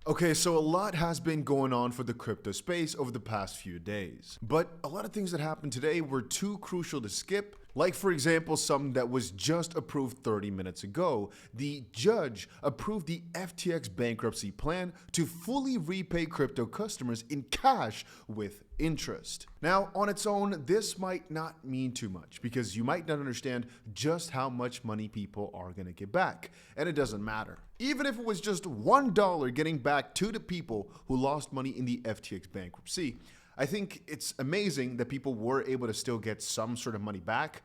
Okay, so a lot has been going on for the crypto space over the past few days. But a lot of things that happened today were too crucial to skip. Like, for example, something that was just approved 30 minutes ago. The judge approved the FTX bankruptcy plan to fully repay crypto customers in cash with interest. Now, on its own, this might not mean too much because you might not understand just how much money people are going to get back. And it doesn't matter. Even if it was just $1 getting back to the people who lost money in the FTX bankruptcy, I think it's amazing that people were able to still get some sort of money back.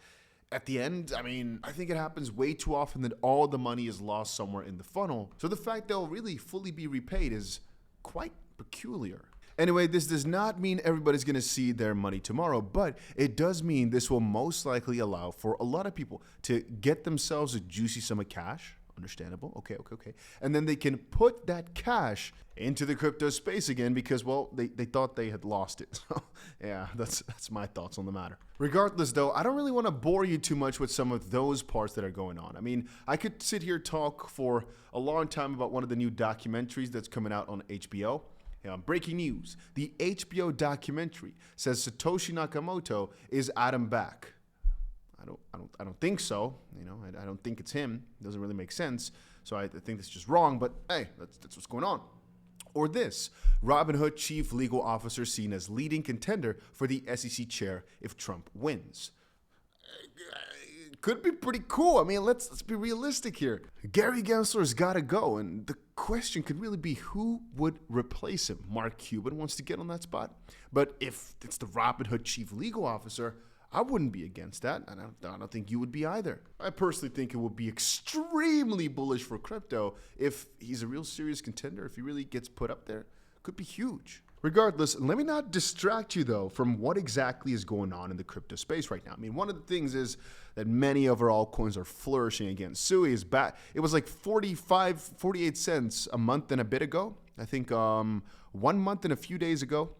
At the end, I think it happens way too often that all the money is lost somewhere in the funnel. So the fact they'll really fully be repaid is quite peculiar. Anyway, this does not mean everybody's going to see their money tomorrow, but it does mean this will most likely allow for a lot of people to get themselves a juicy sum of cash. Understandable. Okay. And then they can put that cash into the crypto space again because, well, they thought they had lost it. So, yeah, that's my thoughts on the matter. Regardless, though, I don't really want to bore you too much with some of those parts that are going on. I could sit here talk for a long time about one of the new documentaries that's coming out on HBO. Breaking news. The HBO documentary says Satoshi Nakamoto is at him back. I don't think so. I don't think it's him. It doesn't really make sense. So I think it's just wrong, but hey, that's what's going on. Or this, Robinhood chief legal officer seen as leading contender for the SEC chair if Trump wins. Could be pretty cool. Let's be realistic here. Gary Gensler's got to go, and the question could really be who would replace him. Mark Cuban wants to get on that spot, but if it's the Robinhood chief legal officer, I wouldn't be against that, and I don't think you would be either. I personally think it would be extremely bullish for crypto if he's a real serious contender, if he really gets put up there. Could be huge. Regardless, let me not distract you, though, from what exactly is going on in the crypto space right now. One of the things is that many of our altcoins are flourishing again. SUI is back. It was like 48 cents a month and a bit ago. I think 1 month and a few days ago.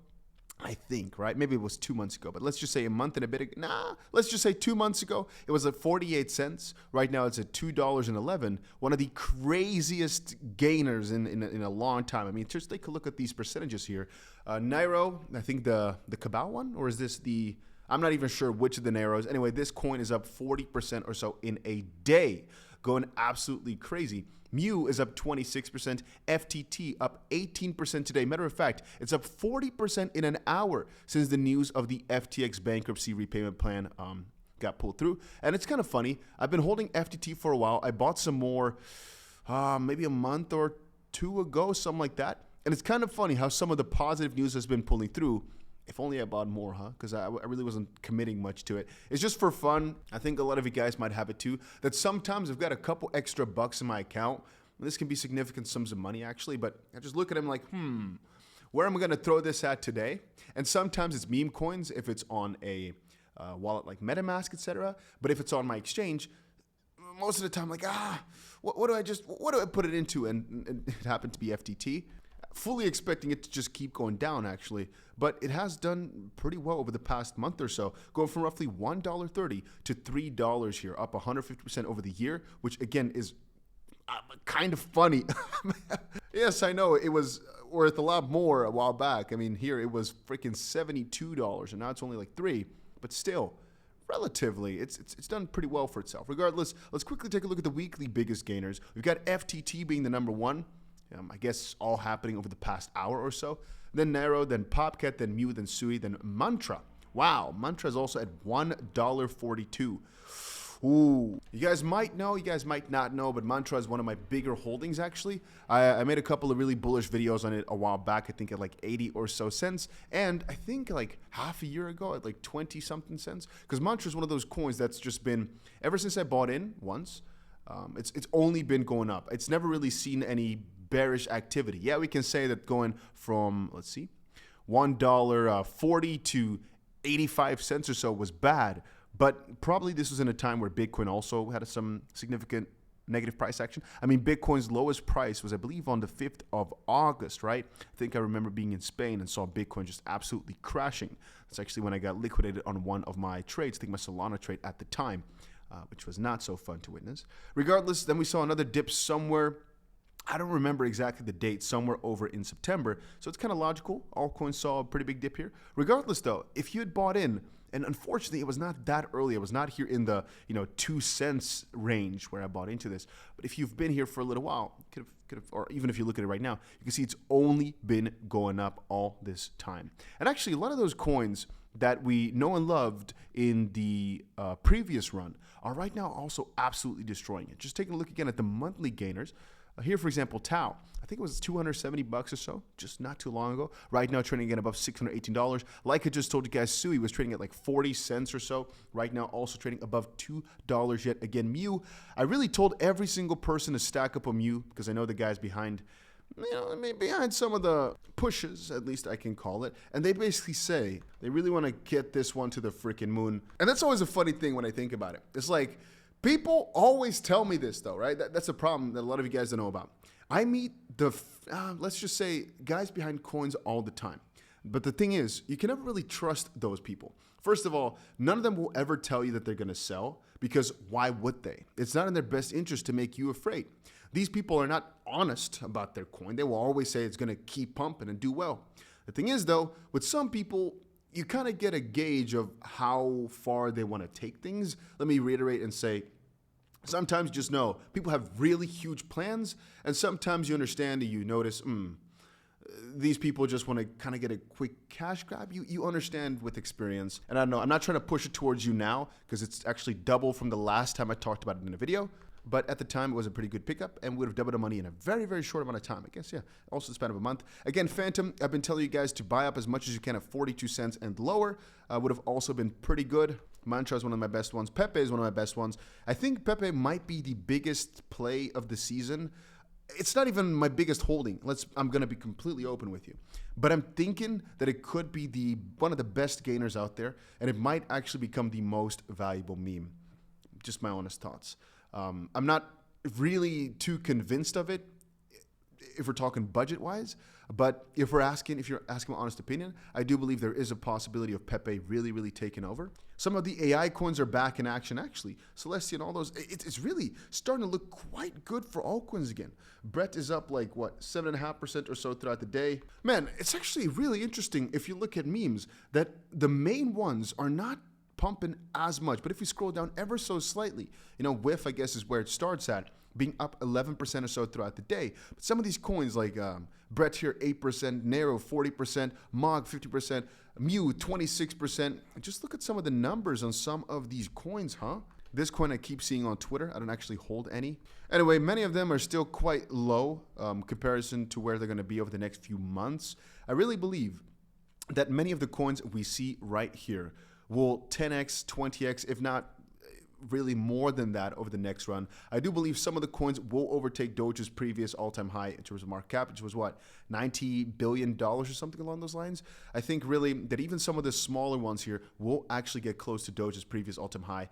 I think, right? Maybe it was 2 months ago, but let's just say a month and a bit ago. Let's just say 2 months ago. It was at 48 cents. Right now it's at $2.11. One of the craziest gainers in a long time. Just take a look at these percentages here. Nairo, I think the Cabal one, or is this the, I'm not even sure which of the Nairos. Anyway, this coin is up 40% or so in a day, going absolutely crazy. Mu is up 26%, FTT up 18% today. Matter of fact, it's up 40% in an hour since the news of the FTX bankruptcy repayment plan got pulled through. And it's kind of funny. I've been holding FTT for a while. I bought some more maybe a month or two ago, something like that. And it's kind of funny how some of the positive news has been pulling through. If only I bought more, huh? Because I really wasn't committing much to it. It's just for fun. I think a lot of you guys might have it too. That sometimes I've got a couple extra bucks in my account. And this can be significant sums of money, actually. But I just look at them like, where am I going to throw this at today? And sometimes it's meme coins if it's on a wallet like MetaMask, etc. But if it's on my exchange, most of the time, like, what do I put it into? And it happened to be FTT. Fully expecting it to just keep going down, actually. But it has done pretty well over the past month or so, going from roughly $1.30 to $3 here, up 150% over the year, which again is kind of funny. Yes, I know it was worth a lot more a while back. Here it was freaking $72, and now it's only like $3. But still, relatively, it's done pretty well for itself. Regardless, let's quickly take a look at the weekly biggest gainers. We've got FTT being the number one. I guess all happening over the past hour or so. Then Nairo, then Popcat, then Mu, then Sui, then Mantra. Wow, Mantra is also at $1.42. Ooh. You guys might know, you guys might not know, but Mantra is one of my bigger holdings, actually. I made a couple of really bullish videos on it a while back, I think at like 80 or so cents. And I think like half a year ago at like 20 something cents. Because Mantra is one of those coins that's just been, ever since I bought in once, it's only been going up. It's never really seen any bearish activity. Yeah, we can say that going from, let's see, $1.40 to 85 cents or so was bad, but probably this was in a time where Bitcoin also had some significant negative price action. Bitcoin's lowest price was, I believe, on the 5th of August, right? I think I remember being in Spain and saw Bitcoin just absolutely crashing. That's actually when I got liquidated on one of my trades, I think my Solana trade at the time, which was not so fun to witness. Regardless, then we saw another dip somewhere I don't remember exactly the date, somewhere over in September. So it's kind of logical. Altcoins saw a pretty big dip here. Regardless though, if you had bought in, and unfortunately it was not that early, it was not here in the 2 cents range where I bought into this. But if you've been here for a little while, could have, or even if you look at it right now, you can see it's only been going up all this time. And actually a lot of those coins that we know and loved in the previous run are right now also absolutely destroying it. Just taking a look again at the monthly gainers. Here, for example, 𝗬, I think it was $270 or so, just not too long ago. Right now, trading again above $618. Like I just told you guys, 𝗬 was trading at like 40 cents or so. Right now, also trading above $2 yet again. 𝗬, I really told every single person to stack up on 𝗬 because I know the guys behind, behind some of the pushes, at least I can call it. And they basically say they really want to get this one to the freaking moon. And that's always a funny thing when I think about it. It's like, people always tell me this though, right? That's a problem that a lot of you guys don't know about. I meet let's just say, guys behind coins all the time. But the thing is, you can never really trust those people. First of all, none of them will ever tell you that they're going to sell because why would they? It's not in their best interest to make you afraid. These people are not honest about their coin. They will always say it's going to keep pumping and do well. The thing is though, with some people, you kind of get a gauge of how far they want to take things. Let me reiterate and say, sometimes just know people have really huge plans, and sometimes you understand and you notice, these people just want to kind of get a quick cash grab. You understand with experience. And I don't know, I'm not trying to push it towards you now because it's actually double from the last time I talked about it in a video. But at the time, it was a pretty good pickup and would have doubled the money in a very, very short amount of time. I guess, yeah, also the span of a month. Again, Phantom, I've been telling you guys to buy up as much as you can at 42 cents and lower. Would have also been pretty good. Mantra is one of my best ones. 𝗵𝗲 is one of my best ones. I think 𝗵𝗲 might be the biggest play of the season. It's not even my biggest holding. I'm going to be completely open with you. But I'm thinking that it could be one of the best gainers out there, and it might actually become the most valuable meme. Just my honest thoughts. I'm not really too convinced of it if we're talking budget-wise, but if you're asking my honest opinion, I do believe there is a possibility of 𝗵𝗲 really, really taking over. Some of the AI coins are back in action, actually. Celestia and all those, it's really starting to look quite good for altcoins again. Brett is up like, what, 7.5% or so throughout the day. Man, it's actually really interesting if you look at memes that the main ones are not pumping as much. But if we scroll down ever so slightly, WIF, I guess, is where it starts at, being up 11% or so throughout the day. But some of these coins like Brett here, 8%, Nero, 40%, MOG, 50%, 𝗬, 26%. Just look at some of the numbers on some of these coins, huh? This coin I keep seeing on Twitter. I don't actually hold any. Anyway, many of them are still quite low comparison to where they're going to be over the next few months. I really believe that many of the coins we see right here will 10x, 20x, if not really more than that over the next run. I do believe some of the coins will overtake Doge's previous all-time high in terms of market cap, which was what, $90 billion or something along those lines. I think really that even some of the smaller ones here will actually get close to Doge's previous all-time high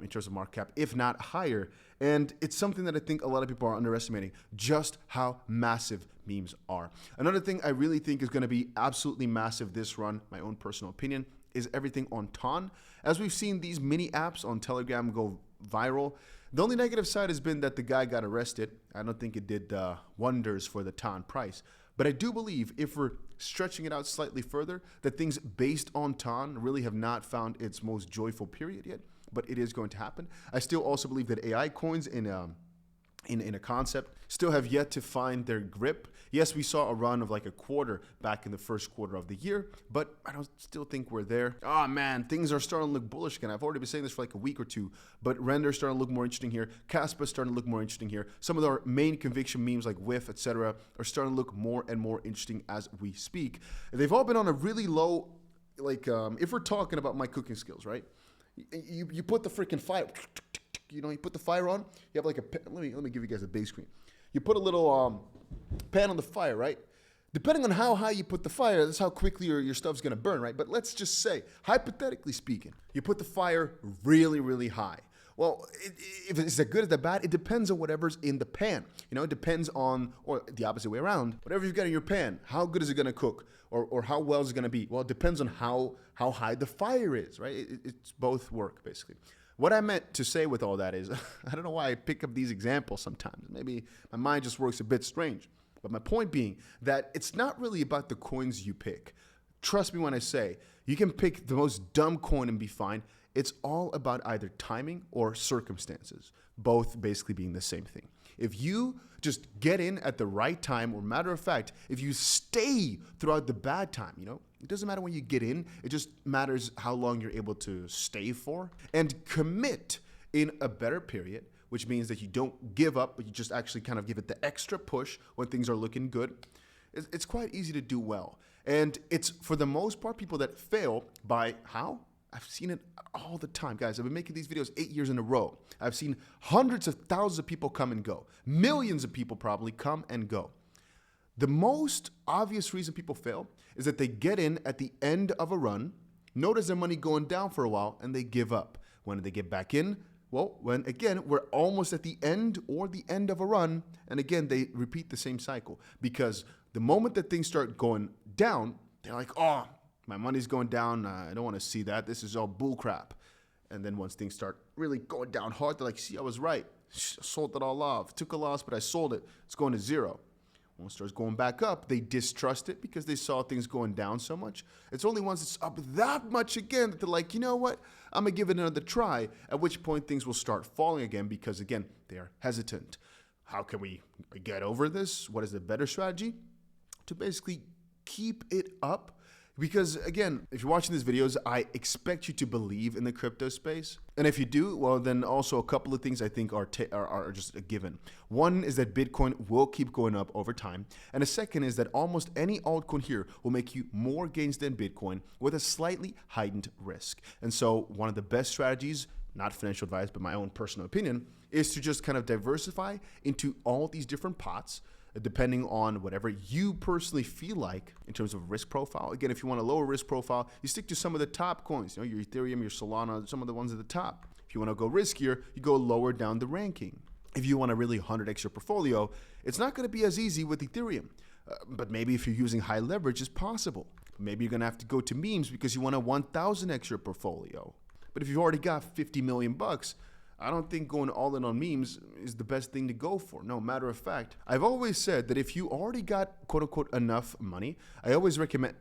in terms of market cap, if not higher. And it's something that I think a lot of people are underestimating, just how massive memes are. Another thing I really think is going to be absolutely massive this run, my own personal opinion, is everything on TON. As we've seen these mini apps on Telegram go viral, the only negative side has been that the guy got arrested. I don't think it did wonders for the TON price. But I do believe if we're stretching it out slightly further, that things based on TON really have not found its most joyful period yet, but it is going to happen. I still also believe that AI coins in a concept still have yet to find their grip. Yes, we saw a run of like a quarter back in the first quarter of the year, but I don't still think we're there. Oh man, things are starting to look bullish again. I've already been saying this for like a week or two, but Render's starting to look more interesting here. 𝗂𝗂's starting to look more interesting here. Some of our main conviction memes like WIF, etc., are starting to look more and more interesting as we speak. They've all been on a really low, like if we're talking about my cooking skills, right? You put the freaking fire, you put the fire on. You have like let me give you guys a big screen. You put a little pan on the fire, right? Depending on how high you put the fire, that's how quickly your stuff's gonna burn, right? But let's just say, hypothetically speaking, you put the fire really, really high. Well, if it's that good or that bad, it depends on whatever's in the pan. It depends on, or the opposite way around, whatever you've got in your pan, how good is it gonna cook? Or how well is it gonna be? Well, it depends on how high the fire is, right? It's both work, basically. What I meant to say with all that is, I don't know why I pick up these examples sometimes. Maybe my mind just works a bit strange. But my point being that it's not really about the coins you pick. Trust me when I say, you can pick the most dumb coin and be fine. It's all about either timing or circumstances, both basically being the same thing. If you just get in at the right time, or matter of fact, if you stay throughout the bad time, it doesn't matter when you get in, it just matters how long you're able to stay for and commit in a better period, which means that you don't give up, but you just actually kind of give it the extra push when things are looking good. It's quite easy to do well. And it's, for the most part, people that fail by how? I've seen it all the time, guys. I've been making these videos 8 years in a row. I've seen hundreds of thousands of people come and go. Millions of people probably come and go. The most obvious reason people fail is that they get in at the end of a run, notice their money going down for a while, and they give up. When do they get back in? Well, when, again, we're almost at the end or the end of a run, and again, they repeat the same cycle. Because the moment that things start going down, they're like, oh, my money's going down. I don't want to see that. This is all bull crap. And then once things start really going down hard, they're like, see, I was right. Sold it all off. Took a loss, but I sold it. It's going to zero. When it starts going back up, they distrust it because they saw things going down so much. It's only once it's up that much again that they're like, you know what? I'm going to give it another try, at which point things will start falling again because, again, they are hesitant. How can we get over this? What is the better strategy? To basically keep it up. Because, again, if you're watching these videos, I expect you to believe in the crypto space. And if you do, well, then also a couple of things I think are just a given. One is that Bitcoin will keep going up over time. And a second is that almost any altcoin here will make you more gains than Bitcoin with a slightly heightened risk. And so one of the best strategies, not financial advice, but my own personal opinion, is to just kind of diversify into all these different pots, depending on whatever you personally feel like in terms of risk profile. Again, if you want a lower risk profile, you stick to some of the top coins, your Ethereum, your Solana, some of the ones at the top. If you want to go riskier, you go lower down the ranking. If you want a really 100x your portfolio, it's not going to be as easy with Ethereum. But maybe if you're using high leverage, it's possible. Maybe you're going to have to go to memes because you want a 1000x your portfolio. But if you've already got 50 million bucks, I don't think going all in on memes is the best thing to go for. No, matter of fact, I've always said that if you already got quote unquote enough money, I always recommend,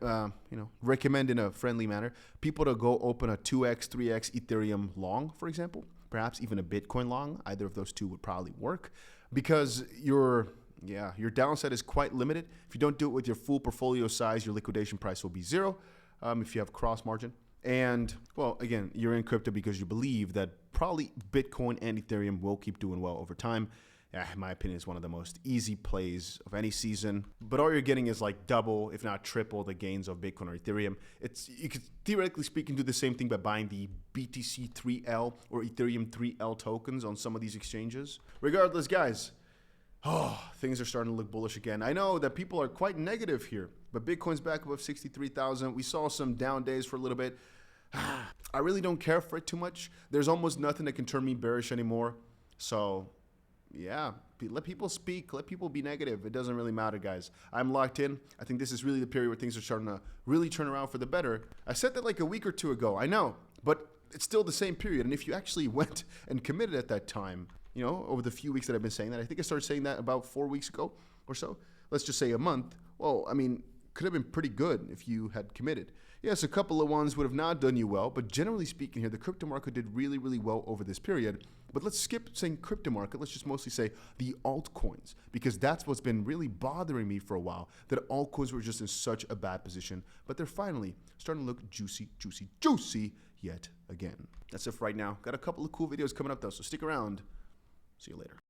recommend in a friendly manner, people to go open a 2x, 3x Ethereum long, for example, perhaps even a Bitcoin long. Either of those two would probably work because your downside is quite limited. If you don't do it with your full portfolio size, your liquidation price will be zero if you have cross margin. And, well, again, you're in crypto because you believe that probably Bitcoin and Ethereum will keep doing well over time. In my opinion, it's one of the most easy plays of any season. But all you're getting is like double, if not triple, the gains of Bitcoin or Ethereum. You could, theoretically speaking, do the same thing by buying the BTC 3L or Ethereum 3L tokens on some of these exchanges. Regardless, guys, things are starting to look bullish again. I know that people are quite negative here, but Bitcoin's back above 63,000. We saw some down days for a little bit. I really don't care for it too much. There's almost nothing that can turn me bearish anymore. So, yeah, let people speak. Let people be negative. It doesn't really matter, guys. I'm locked in. I think this is really the period where things are starting to really turn around for the better. I said that like a week or two ago. I know, but it's still the same period. And if you actually went and committed at that time, over the few weeks that I've been saying that, I think I started saying that about 4 weeks ago or so. Let's just say a month. Well, I mean, could have been pretty good if you had committed. Yes, a couple of ones would have not done you well, but generally speaking here, the crypto market did really, really well over this period. But let's skip saying crypto market. Let's just mostly say the altcoins, because that's what's been really bothering me for a while, that altcoins were just in such a bad position, but they're finally starting to look juicy, juicy, juicy yet again. That's it for right now. Got a couple of cool videos coming up though, so stick around. See you later.